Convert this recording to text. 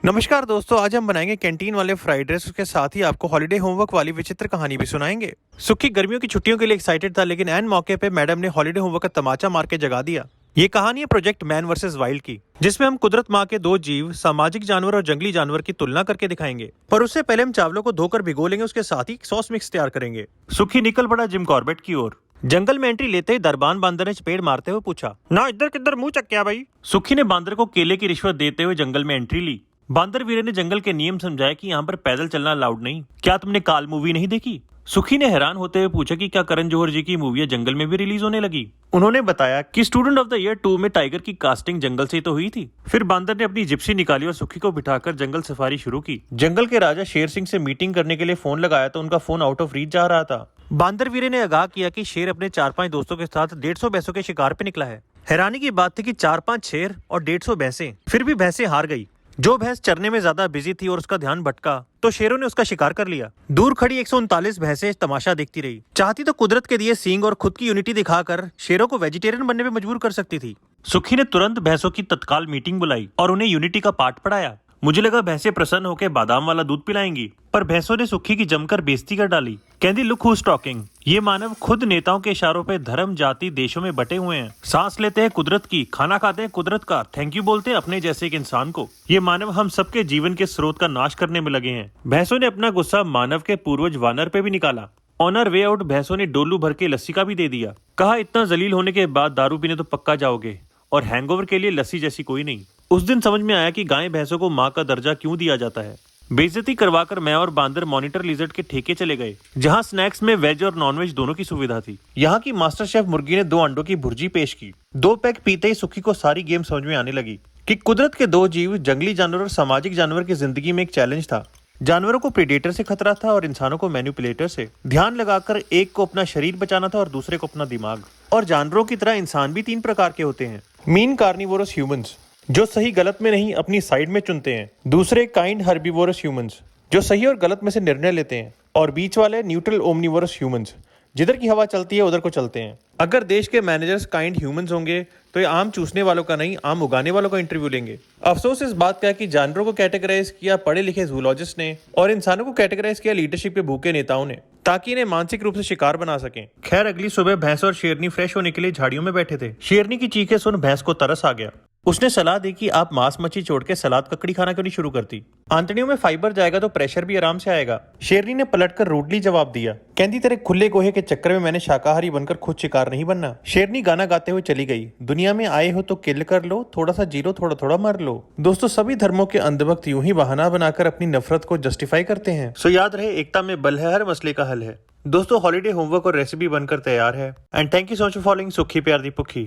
नमस्कार दोस्तों, आज हम बनाएंगे कैंटीन वाले फ्राइड राइस। उसके साथ ही आपको हॉलिडे होमवर्क वाली विचित्र कहानी भी सुनाएंगे। सुखी गर्मियों की छुट्टियों के लिए एक्साइटेड था, लेकिन एन मौके पे मैडम ने हॉलिडे होमवर्क का तमाचा मार के जगा दिया। ये कहानी है प्रोजेक्ट मैन वर्सेस वाइल्ड की, जिसमें हम कुदरत माँ के दो जीव, सामाजिक जानवर और जंगली जानवर की तुलना करके दिखाएंगे। पर उससे पहले हम चावलों को धोकर भिगो लेंगे, उसके साथ ही सॉस मिक्स तैयार करेंगे। सुखी निकल पड़ा जिम कॉर्बेट की ओर। जंगल में एंट्री लेते ही दरबान बांदर ने चपेट मारते हुए पूछा, ना इधर किधर मुंह चक्या भाई। सुखी ने बांदर को केले की रिश्वत देते हुए जंगल में एंट्री ली। बांदर वीरे ने जंगल के नियम समझाए कि यहाँ पर पैदल चलना अलाउड नहीं। क्या तुमने काल मूवी नहीं देखी? सुखी ने हैरान होते हुए पूछा कि क्या करण जौहर जी की मूवी जंगल में भी रिलीज होने लगी। उन्होंने बताया कि स्टूडेंट ऑफ द ईयर 2 में टाइगर की कास्टिंग जंगल से ही तो हुई थी। फिर बांदर ने अपनी जिप्सी निकाली और सुखी को बिठाकर जंगल सफारी शुरू की। जंगल के राजा शेर सिंह से मीटिंग करने के लिए फोन लगाया तो उनका फोन आउट ऑफ रीच जा रहा था। बांदर वीरे ने आगाह किया कि शेर अपने 4-5 दोस्तों के साथ 150 भैंसों के शिकार पे निकला है। हैरानी की बात थी कि 4-5 शेर और 150 भैंसें, फिर भी भैंसें हार गई। जो भैंस चरने में ज्यादा बिजी थी और उसका ध्यान भटका तो शेरों ने उसका शिकार कर लिया। दूर खड़ी 139 भैंसें तमाशा देखती रही। चाहती तो कुदरत के दिए सींग और खुद की यूनिटी दिखाकर शेरों को वेजिटेरियन बनने में मजबूर कर सकती थी। सुखी ने तुरंत भैंसों की तत्काल मीटिंग बुलाई और उन्हें यूनिटी का पाठ पढ़ाया। मुझे लगा भैंसें प्रसन्न होकर बादाम वाला दूध पिलाएंगी, पर भैंसों ने सुखी की जमकर बेइज्जती कर डाली। कहती, लुक हुज टॉकिंग। ये मानव खुद नेताओं के इशारों पे धर्म जाति देशों में बटे हुए हैं। सांस लेते हैं कुदरत की, खाना खाते हैं कुदरत का, थैंक यू बोलते हैं अपने जैसे एक इंसान को। ये मानव हम सबके जीवन के स्रोत का नाश करने में लगे हैं। भैंसों ने अपना गुस्सा मानव के पूर्वज वानर पे भी निकाला। ऑनर वे आउट भैंसों ने डोलू भर के लस्सी का भी दे दिया। कहा, इतना जलील होने के बाद दारू पीने तो पक्का जाओगे, और हैंगओवर के लिए लस्सी जैसी कोई नहीं। उस दिन समझ में आया कि गाय भैंसों को माँ का दर्जा क्यों दिया जाता है। बेइज्जती करवाकर मैं और बांदर मॉनिटर लिजर्ड के ठेके चले गए, जहाँ स्नैक्स में वेज और नॉनवेज दोनों की सुविधा थी। यहाँ की मास्टर शेफ मुर्गी ने 2 अंडों की भुर्जी पेश की। 2 पैक पीते ही सुखी को सारी गेम समझ में आने लगी कि कुदरत के 2 जीव, जंगली जानवर और सामाजिक जानवर की जिंदगी में एक चैलेंज था। जानवरों को प्रेडेटर से खतरा था और इंसानों को मैनिपुलेटर से। ध्यान लगाकर एक को अपना शरीर बचाना था और दूसरे को अपना दिमाग। और जानवरों की तरह इंसान भी 3 प्रकार के होते हैं। मीन कार्निवोरस ह्यूमंस, जो सही गलत में नहीं अपनी साइड में चुनते हैं। दूसरे काइंड हर्बीवोरस ह्यूमंस, जो सही और गलत में से निर्णय लेते हैं। और बीच वाले न्यूट्रल ओमनिवोरस ह्यूमंस, जिधर की हवा चलती है उधर को चलते हैं। अगर देश के मैनेजर्स काइंड ह्यूमंस होंगे तो ये आम चूसने वालों का नहीं, आम उगाने वालों का इंटरव्यू लेंगे। अफसोस इस बात का है कि जानवरों को कैटेगराइज किया पढ़े लिखे जूलॉजिस्ट ने और इंसानों को कैटेगराइज किया लीडरशिप के भूखे नेताओं ने, ताकि इन्हें मानसिक रूप से शिकार बना सकें। खैर, अगली सुबह भैंस और शेरनी फ्रेश होने के लिए झाड़ियों में बैठे थे। शेरनी की चीखें सुन भैंस को तरस आ गया। उसने सलाह दी कि आप मांस मच्छी छोड़ के सलाद ककड़ी खाना क्यों नहीं शुरू करती। आंतड़ियों में फाइबर जाएगा तो प्रेशर भी आराम से आएगा। शेरनी ने पलटकर रूडली जवाब दिया, कहती, तेरे खुले गोहे के चक्कर में मैंने शाकाहारी बनकर खुद शिकार नहीं बनना। शेरनी गाना गाते हुए चली गई। दुनिया में आए हो तो किल कर लो, थोड़ा सा जीरो, थोड़ा थोड़ा मर लो। दोस्तों, सभी धर्मों के अंधभक्त यूं ही बहाना बनाकर अपनी नफरत को जस्टिफाई करते हैं। सो याद रहे, एकता में बल है, हर मसले का हल है। दोस्तों, हॉलिडे होमवर्क और रेसिपी बनकर तैयार है। And thank you so much for following सुखी प्यार दी पुखी।